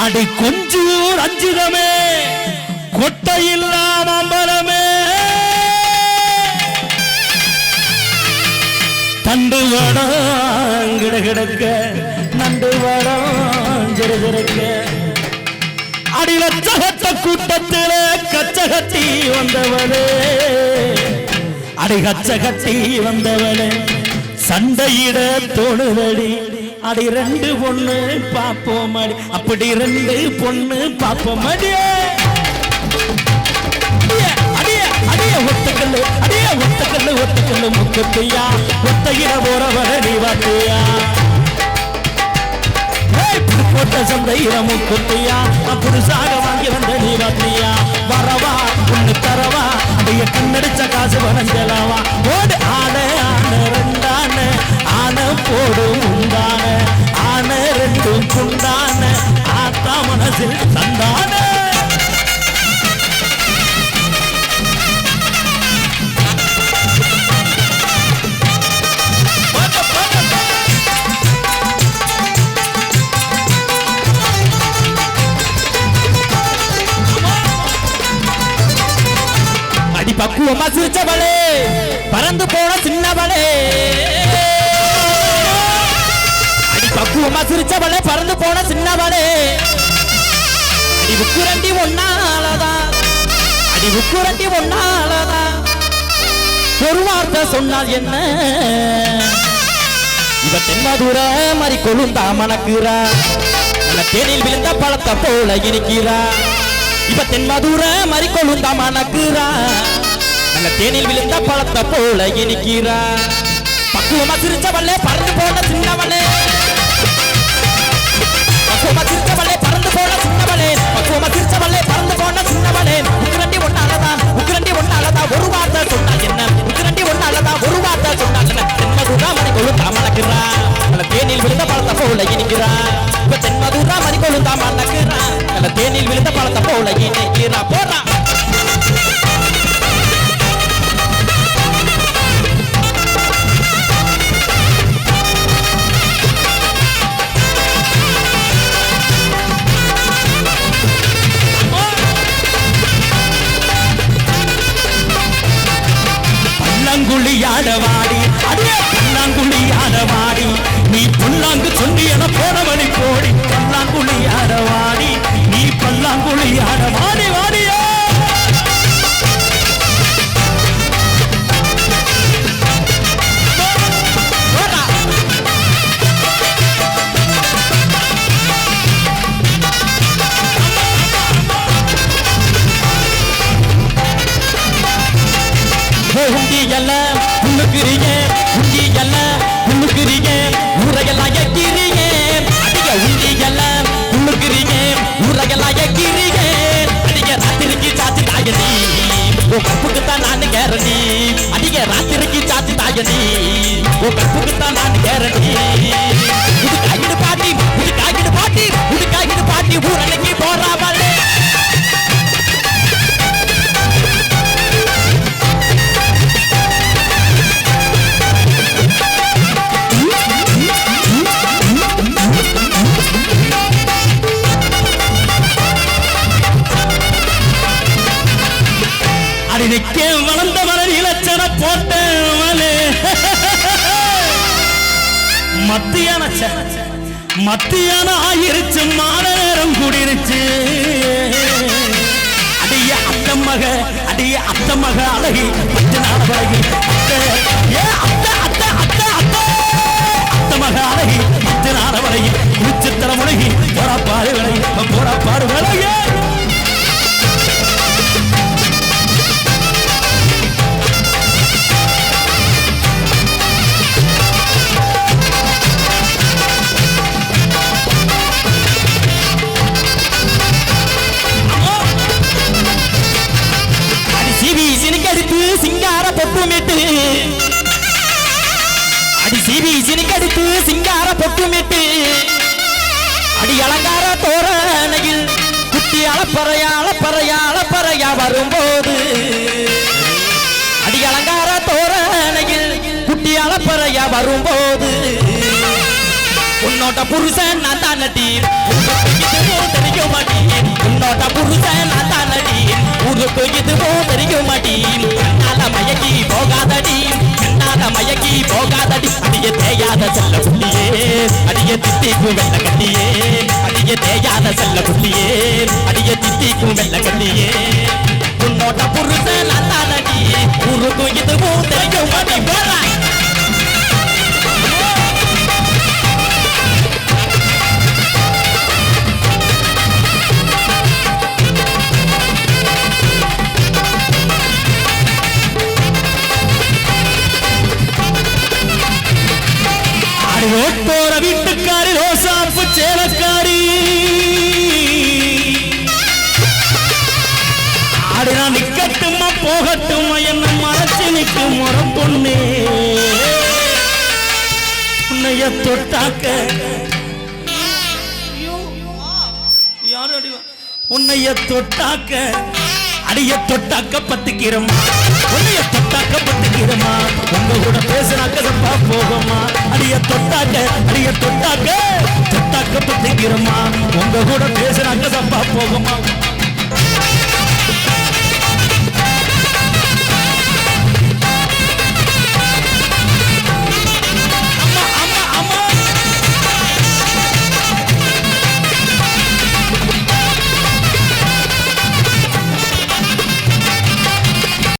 அடி கொஞ்சூர் அஞ்சுதமே கொட்டையில்லாம் அம்பலமே தண்டு வடம் கிடக்க நண்டு வடம் ஜிறக்க அடி லட்சகத்த கூட்டத்தில கச்சகட்டி வந்தவளே அடி கச்சகட்டி வந்தவளே சண்டையிட தோணுதடி அடி ரெண்டு பொண்ணு பாப்போம் அடி அப்படி ரெண்டு பொண்ணு பாப்போம் அடியே அடியே ஒத்தக்கல்லு அடியே ஒத்தக்கல்லு ஒத்தக்கல்லு முக்கத்தையா ஒத்தையிட போறவர நீ வாத்தியா போட்ட சந்தையில முக்கத்தையா புதுசாக வாங்கி வந்த நீ வாத்தியா வரவா ஒண்ணு தரவா அடைய கண்ணடிச்ச காசு வனஞ்சலாவா ஓடு ஆன ஆன ரெண்டான ஆன போடு உண்டான ஆன ரெண்டும் குண்டான ஆத்தா மனசில் தந்தான பக்குவமா சிரிச்சவளே பறந்து போன சின்னவளே அடி பக்குவமா சிரிச்சவளே பறந்து போன சின்னவளே அடி உக்குரண்டி ஒன்னாலதா அடி உக்குரண்டி ஒன்னாலதா ஒரு வார்த்தை சொன்னால் என்ன இவ தென்மதுர மாதிரி கொழுந்தா மணக்குறா நல்ல தேனில் விழுந்த பழத்தை போல இனிக்கிறா இவ தென்மதுர மாதிரி கொழுந்தா மணக்குறா நல்ல தேனில் விழுந்த பழத்தை போல இனிக்கிறா பக்குவமா சிரிச்சவளே பறந்து போன சின்னவளே பக்குவமா சிரிச்சவளே பறந்து போன சின்னவளே பக்குவமா சிரிச்சவளே பறந்து போன சின்னவளே உக்குரண்டி ஒன்னாலதா ஒரு வார்த்தை சொன்னால் என்ன உக்குரண்டி ஒன்னாலதா ஒரு வார்த்தை சொன்னால் என்ன தென்மதுரா மணி கொழுந்தா மணக்குறா நல்ல தேனில் விழுந்த பழத்தை போல இனிக்கிறா இப்ப தென்மதுரா மணி கொழுந்தா மணக்குறா நல்ல தேனில் விழுந்த பழத்தை போல இனிக்கிறா போறா பல்லாங்குழியாடவாடி அடியே பல்லாங்குழியாடவாடி நீ புல்லாங்கு சொல்லி என போனவழி போடி பல்லாங்குழியாடவாடி நீ பல்லாங்குழியாடவாடி வாடியோ உண்டியல்ல உண்ணுக்குறீங்க உண்டியல்ல உண்ணுக்குறீங்க ஊரையெல்லாம் எக்கிறீங்க அடிக்க உண்டியல்ல உண்ணுக்குறீங்க ஊரையெல்லாம் எக்கிறீங்க அடிக்க ராத்திரிக்கு சாச்சி தாயனி உன் கற்புக்குத்தான் நான் கேரண்டி அடிக்க ராத்திரிக்கு சாச்சி தாயனி உன் கற்புக்குத்தான் நான் கேரண்டி உடுக்காகிடு பாட்டி உடுக்காகிடு பாட்டி உடுக்காகிடு பாட்டி ஊரலைக்கு போறாமலே அடிக்கே வளர்ந்த மலர் இலச்சன போட்டவளே மத்தியான ஆயிருச்சு மால நேரம் கூடிருச்சு அடிய அத்தமக அழகி பத்து நாள் பழகி அத்தமக அழகி பத்து நாள் பழகி உச்சித்திர முழகி போராப்பாடு விலகி போராப்பாடு விலகி சிங்கார பொட்டுமிட்டு அடி சிவி சினிக்கடித்து சிங்கார பொட்டுமிட்டு அடி அலங்கார தோரணையில் குட்டி அளப்பறையா வரும்போது அடி அலங்கார தோரணையில் குட்டி அளப்பறையா வரும்போது உன்னோட புருஷன் நான் தான் நட்டி போகாதடி அடிய தேயாத செல்ல புள்ளியே அடிய தித்திக்கும் வெள்ள கண்ணியே அடிய தேயாத செல்ல புள்ளியே அடிய தித்திக்கும் வெள்ள கண்ணியே உன்னோட புருஷன் அண்ணாடி உருக்கும் இதுவும் தெரியும் அடி போற போற வீட்டுக்காரி ரோசாப்பு சேலக்காரி ஆடுனா நிக்கட்டுமா போகட்டுமா என்ன மறைச்சு நிற்கும் ஒரு பொண்ணு உன்னைய தொட்டாக்க யாரும் அடிவா உன்னைய தொட்டாக்க அடிய தொட்டாக்க பத்துக்கிறமா உன்னைய தொட்டாக்க பத்துக்கிறமா உங்க கூட பேசுனாக்க தப்பா போகுமா அடிய தொட்டாக்க தொட்டாக்க பத்துக்கிறமா உங்க கூட பேசுனாக்க தப்பா போகுமா